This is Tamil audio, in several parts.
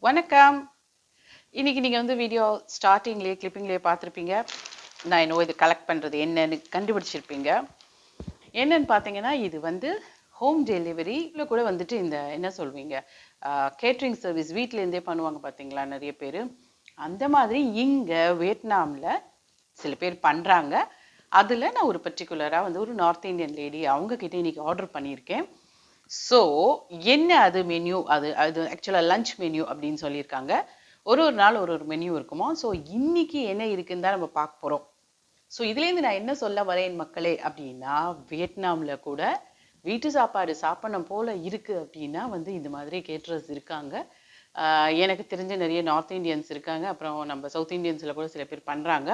வணக்கம். இன்னைக்கு நீங்கள் வந்து வீடியோ ஸ்டார்டிங்லேயே கிளிப்பிங்லேயே பார்த்துருப்பீங்க. நான் இன்னும் இது கலெக்ட் பண்ணுறது என்னன்னு கண்டுபிடிச்சிருப்பீங்க. என்னன்னு பார்த்தீங்கன்னா, இது வந்து ஹோம் டெலிவரியில் கூட வந்துட்டு இந்த என்ன சொல்வீங்க, கேட்ரிங் சர்வீஸ் வீட்டிலேருந்தே பண்ணுவாங்க பார்த்தீங்களா நிறைய பேர். அந்த மாதிரி இங்கே வியட்நாமில் சில பேர் பண்ணுறாங்க. அதில் நான் ஒரு பர்டிகுலராக வந்து ஒரு நார்த் இந்தியன் லேடி அவங்கக்கிட்ட இன்றைக்கி ஆர்டர் பண்ணியிருக்கேன். ஸோ என்ன அது மெனு, அது ஆக்சுவலாக லஞ்ச் மெனு அப்படின்னு சொல்லியிருக்காங்க. ஒரு நாள் ஒரு மெனு இருக்குமா. ஸோ இன்னைக்கு என்ன இருக்குன்னு தான் நம்ம பார்க்க போகிறோம். ஸோ இதுலேருந்து நான் என்ன சொல்ல வரேன் மக்களே அப்படின்னா, வியட்நாமில் கூட வீட்டு சாப்பாடு சாப்பிடணும் போல் இருக்குது அப்படின்னா வந்து இந்த மாதிரி கேட்டரர்ஸ் இருக்காங்க. எனக்கு தெரிஞ்ச நிறைய நார்த் இந்தியன்ஸ் இருக்காங்க, அப்புறம் நம்ம சவுத் இந்தியன்ஸில் கூட சில பேர் பண்ணுறாங்க.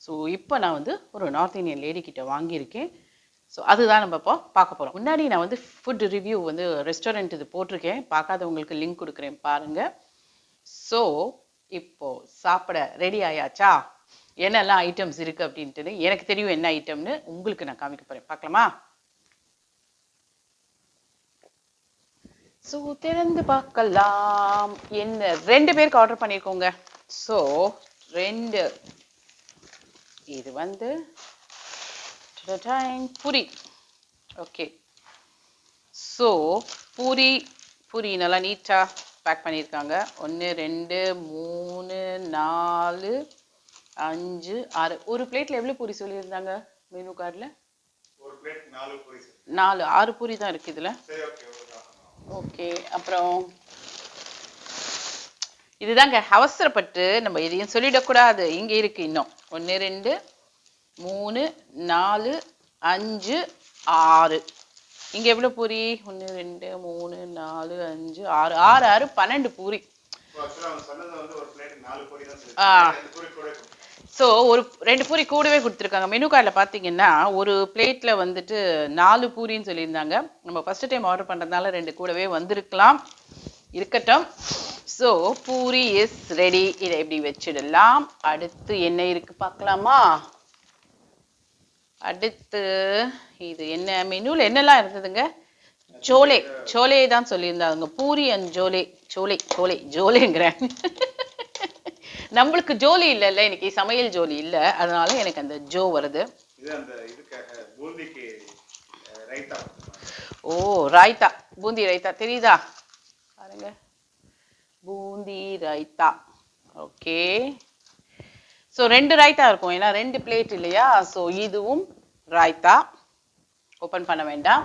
ஸோ இப்போ நான் வந்து ஒரு நார்த் இந்தியன் லேடி கிட்ட வாங்கியிருக்கேன். ஸோ அதுதான் நம்ம இப்போ பார்க்க போகிறோம். முன்னாடி நான் வந்து ஃபுட் ரிவ்யூ வந்து ரெஸ்டாரண்ட் இது போட்டிருக்கேன், பார்க்காதவங்களுக்கு லிங்க் கொடுக்குறேன் பாருங்கள். ஸோ இப்போ சாப்பிட ரெடி ஆயாச்சா, என்னெல்லாம் ஐட்டம்ஸ் இருக்குது அப்படின்ட்டு எனக்கு தெரியும் என்ன ஐட்டம்னு, உங்களுக்கு நான் காமிக்க போகிறேன். பார்க்கலாமா? ஸோ திறந்து பார்க்கலாம். என்ன 2 பேருக்கு ஆர்டர் பண்ணியிருக்கோங்க. ஸோ 2 இது வந்து பூரி. ஓகே, ஸோ பூரி நல்லா நீட்டாக பேக் பண்ணியிருக்காங்க. 1 2 3 4 5 6 ஒரு பிளேட்டில் எவ்வளோ பூரி சொல்லியிருந்தாங்க மெனு கார்டில்? 6 பூரி தான் இருக்குது இதில். ஓகே, அப்புறம் இதுதாங்க அவசரப்பட்டு நம்ம எதையும் சொல்லிடக்கூடாது. இங்கே இருக்குது இன்னும் 1 2 3 4 5 6. இங்கே எவ்வளோ பூரி? 1 2 3 4 5 6 6 6 12 பூரி. ஸோ ஒரு 2 பூரி கூடவே கொடுத்துருக்காங்க. மெனு கார்டில் பார்த்தீங்கன்னா ஒரு பிளேட்டில் வந்துட்டு 4 பூரின்னு சொல்லியிருந்தாங்க. நம்ம ஃபஸ்ட்டு டைம் ஆர்டர் பண்ணுறதுனால 2 கூடவே வந்திருக்கலாம், இருக்கட்டும். So puri is ready. இதை எப்படி வச்சிடலாம். அடுத்து என்ன இருக்குது பார்க்கலாமா? அடுத்து இது என்ன மெனுவில் என்னெல்லாம் இருந்ததுங்க? சோலே தான் சொல்லியிருந்தாங்க. பூரி அண்ட் ஜோலேங்கிறேன். நம்மளுக்கு ஜோலி இல்லைல்ல, இன்னைக்கு சமையல் ஜோலி இல்லை, அதனால எனக்கு அந்த ஜோ வருது. ஓ ராய்த்தா, பூந்தி ரைத்தா தெரியுதா பாருங்க, பூந்தி ரைத்தா. ஓகே, ஸோ 2 ராய்த்தா இருக்கும், ஏன்னா 2 பிளேட் இல்லையா. ஸோ இதுவும் ராய்த்தா, ஓப்பன் பண்ண வேண்டாம்.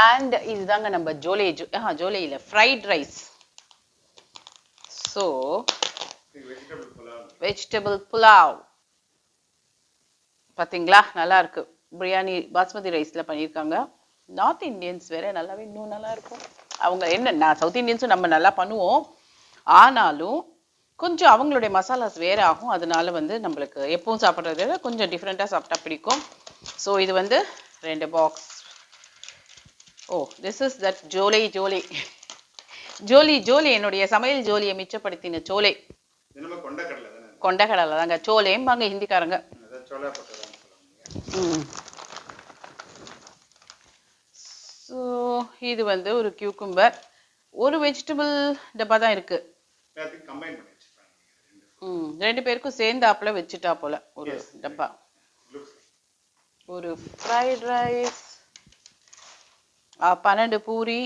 அண்ட் இதுதாங்க நம்ம ஜோலே இல்லை, fried rice. So vegetable pulao பார்த்தீங்களா, நல்லா இருக்கு. பிரியாணி பாஸ்மதி ரைஸில் பண்ணியிருக்காங்க. நார்த் இந்தியன்ஸ் வேற நல்லாவே இன்னும் நல்லா இருக்கும். அவங்க என்ன, சவுத் இந்தியன்ஸும் நம்ம நல்லா பண்ணுவோம், ஆனாலும் கொஞ்சம் அவங்களுடைய மசாலாஸ் வேற ஆகும். அதனால வந்து நம்மளுக்கு எப்பவும் சாப்பிட்றத விட கொஞ்சம் டிஃப்ரெண்ட்டாக சாப்பிட்டா பிடிக்கும். ஸோ இது வந்து 2 box. Oh this is that ஜோலி என்னுடைய சமையல் ஜோலியை மிச்சப்படுத்தின சோலே. கொண்டக்கடலை தாங்க சோலேம்பாங்க ஹிந்திக்காரங்க. ஸோ இது வந்து ஒரு கியூக்கும்பர், ஒரு வெஜிடபிள் டப்பா தான் இருக்கு. 2 பேருக்கும் சேர்ந்தாப்புல வச்சுட்டா போல ஒரு டப்பா. ஒரு ஃப்ரைட் ரைஸ், 12 பூரி,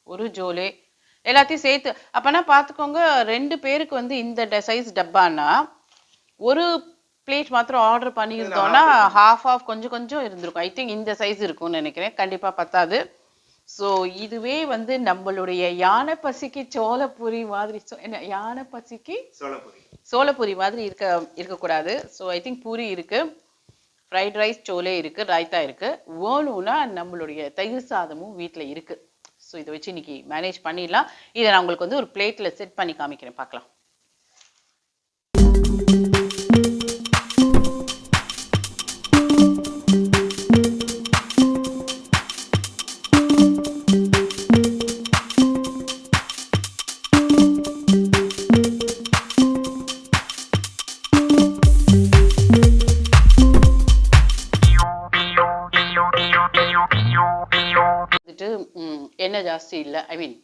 ஒரு ஜோலே, எல்லாத்தையும் சேர்த்து. அப்பனா பார்த்துக்கோங்க, 2 பேருக்கு வந்து இந்த சைஸ் டப்பானா ஒரு பிளேட் மாத்திரம் ஆர்டர் பண்ணியிருந்தோம்னா ஹாஃப் கொஞ்சம் இருந்திருக்கும். ஐ திங்க் இந்த சைஸ் இருக்கும்னு நினைக்கிறேன், கண்டிப்பாக பத்தாது. ஸோ இதுவே வந்து நம்மளுடைய யானை பசிக்கு சோளப்பூரி மாதிரி, என்ன யானை பசிக்கு சோளப்பூரி மாதிரி இருக்கக்கூடாது. ஸோ ஐ திங்க் பூரி இருக்கு, ஃப்ரைட் ரைஸ், சோலே இருக்கு, ராய்த்தா இருக்கு, வேணும்னா நம்மளுடைய தயிர் சாதமும் வீட்டில் இருக்கு. ஸோ இதை வச்சு இன்னைக்கு மேனேஜ் பண்ணிடலாம். இதை நான் உங்களுக்கு வந்து ஒரு பிளேட்டில் செட் பண்ணி காமிக்கிறேன், பார்க்கலாம். ஜாஸ்தி இல்லை, ஐ மீன்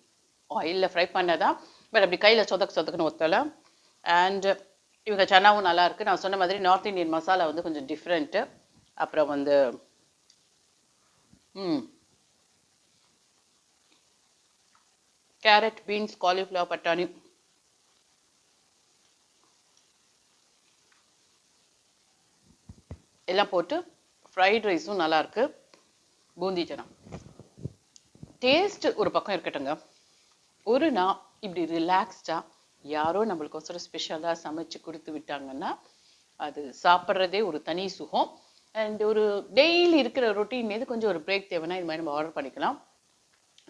ஆயிலில் ஃப்ரை பண்ணதான், பட் அப்படி கையில் சொதக்குன்னு ஒத்தலை. அண்ட் இவங்க சன்னாவும் நல்லா இருக்குது. நான் சொன்ன மாதிரி நார்த் இந்தியன் மசாலா வந்து கொஞ்சம் டிஃப்ரெண்ட்டு. அப்புறம் வந்து கேரட், பீன்ஸ், காலிஃப்ளவர், பட்டாணி எல்லாம் போட்டு ஃப்ரைட் ரைஸும் நல்லா இருக்கு. பூந்தி சனா டேஸ்ட் ஒரு பக்கம் இருக்கட்டுங்க, ஒரு நான் இப்படி ரிலாக்ஸ்டா யாரோ நம்மளுக்கோசரம் ஸ்பெஷலாக சமைச்சு கொடுத்து விட்டாங்கன்னா அது சாப்பிட்றதே ஒரு தனி சுகம். அண்ட் ஒரு டெய்லி இருக்கிற ரொட்டீன் மீது கொஞ்சம் ஒரு பிரேக் தேவைன்னா இது மாதிரி நம்ம ஆர்டர் பண்ணிக்கலாம்.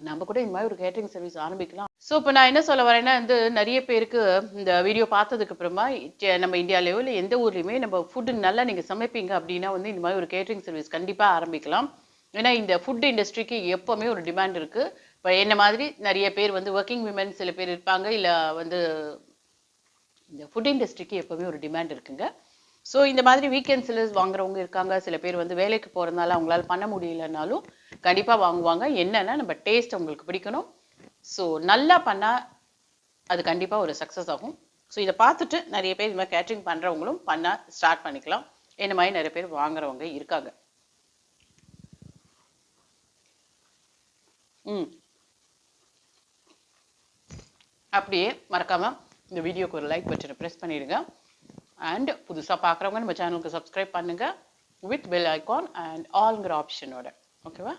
நம்ம கூட இந்த மாதிரி ஒரு கேட்டரிங் சர்வீஸ் ஆரம்பிக்கலாம். ஸோ இப்போ நான் என்ன சொல்ல வரேன்னா வந்து நிறைய பேருக்கு இந்த வீடியோ பார்த்ததுக்கு அப்புறமா நம்ம இந்தியாவிலேயோ இல்லை எந்த ஊர்லேயுமே நம்ம ஃபுட்டு நல்லா நீங்கள் சமைப்பீங்க அப்படின்னா வந்து இந்த மாதிரி ஒரு கேட்டரிங் சர்வீஸ் கண்டிப்பாக ஆரம்பிக்கலாம். ஏன்னா இந்த ஃபுட் இண்டஸ்ட்ரிக்கு எப்போவுமே ஒரு டிமாண்ட் இருக்குது. இப்போ என்ன மாதிரி நிறைய பேர் வந்து ஒர்க்கிங் விமன் சில பேர் இருப்பாங்க, இல்லை வந்து இந்த ஃபுட் இண்டஸ்ட்ரிக்கு எப்போவுமே ஒரு டிமாண்ட் இருக்குங்க. ஸோ இந்த மாதிரி வீக்கெண்ட்ஸில் வாங்குறவங்க இருக்காங்க, சில பேர் வந்து வேலைக்கு போகிறதுனால அவங்களால பண்ண முடியலனாலும் கண்டிப்பாக வாங்குவாங்க. என்னன்னா நம்ம டேஸ்ட் அவங்களுக்கு பிடிக்கணும். ஸோ நல்லா பண்ணால் அது கண்டிப்பாக ஒரு சக்ஸஸ் ஆகும். ஸோ இதை பார்த்துட்டு நிறைய பேர் இது மாதிரி கேட்ரிங் பண்ணுறவங்களும் பண்ண ஸ்டார்ட் பண்ணிக்கலாம். என்ன மாதிரி நிறைய பேர் வாங்குறவங்க இருக்காங்க. அப்படியே மறக்காமல் இந்த வீடியோக்கு ஒரு லைக் பட்டனை ப்ரெஸ் பண்ணிடுங்க. அண்ட் புதுசாக பார்க்குறவங்க நம்ம சேனலுக்கு சப்ஸ்கிரைப் பண்ணுங்கள் வித் பெல் ஐகான் அண்ட் ஆல்ங்கிற ஆப்ஷனோட. ஓகேவா?